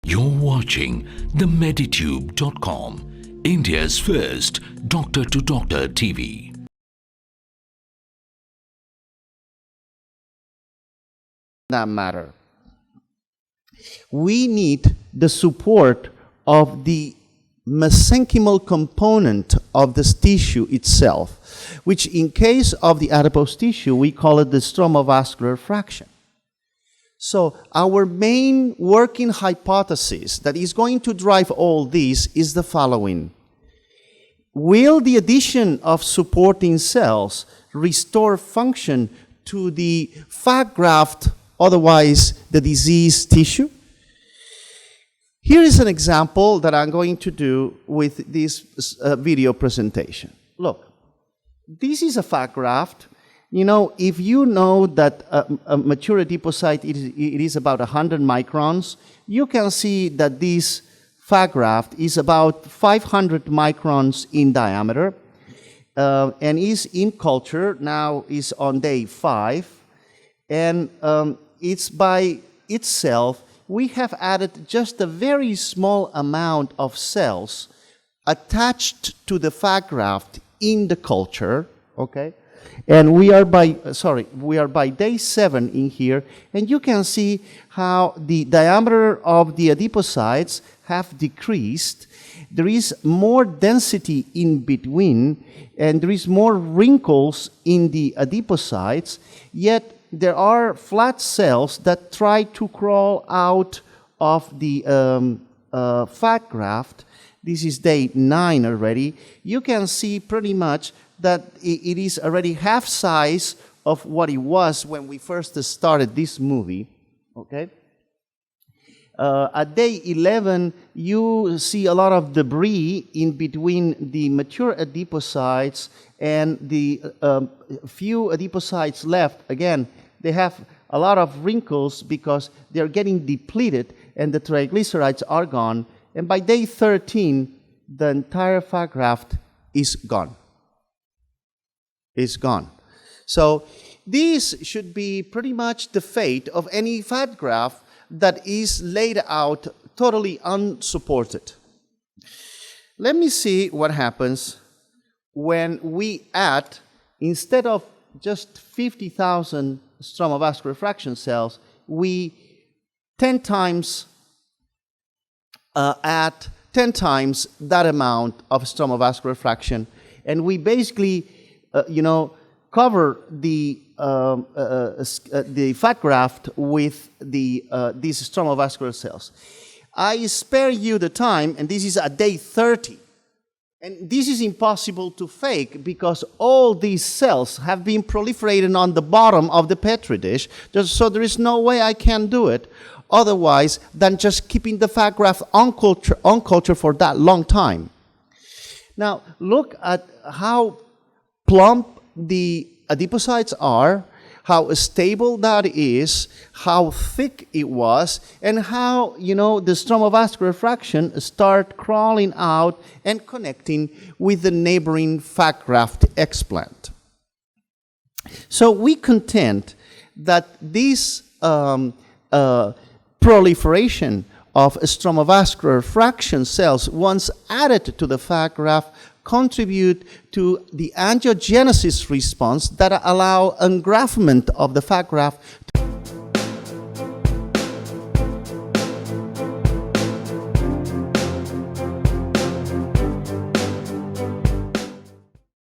You're watching TheMediTube.com, India's first doctor-to-doctor TV. That matter. We need the support of the mesenchymal component of this tissue itself, which in case of the adipose tissue, we call it the stromovascular fraction. So our main working hypothesis that is going to drive all this is the following. Will the addition of supporting cells restore function to the fat graft, otherwise the diseased tissue? Here is an example that I'm going to do with this video presentation. Look, this is a fat graft. You know, if you know that a mature adipocyte it is about 100 microns, you can see that this fat graft is about 500 microns in diameter and is in culture, now is on day 5. And it's by itself, we have added just a very small amount of cells attached to the fat graft in the culture, okay? And we are by day 7 in here, and you can see how the diameter of the adipocytes have decreased. There is more density in between, and there is more wrinkles in the adipocytes, yet there are flat cells that try to crawl out of the fat graft. This is day 9 already. You can see pretty much that it is already half size of what it was when we first started this movie, okay? At day 11, you see a lot of debris in between the mature adipocytes and the few adipocytes left. Again, they have a lot of wrinkles because they're getting depleted and the triglycerides are gone. And by day 13, the entire fat graft is gone. Is gone. So this should be pretty much the fate of any fat graft that is laid out totally unsupported. Let me see what happens when we add, instead of just 50,000 stromovascular fraction cells, we 10 times add 10 times that amount of stromovascular fraction, and we basically cover the fat graft with these stromovascular cells. I spare you the time, and this is at day 30. And this is impossible to fake because all these cells have been proliferating on the bottom of the Petri dish, so there is no way I can do it otherwise than just keeping the fat graft on culture for that long time. Now, look at how plump the adipocytes are, how stable that is, how thick it was, and how, the stromovascular fraction start crawling out and connecting with the neighboring fat graft explant. So we contend that this proliferation of stromovascular fraction cells, once added to the fat graft, contribute to the angiogenesis response that allow engraftment of the fat graft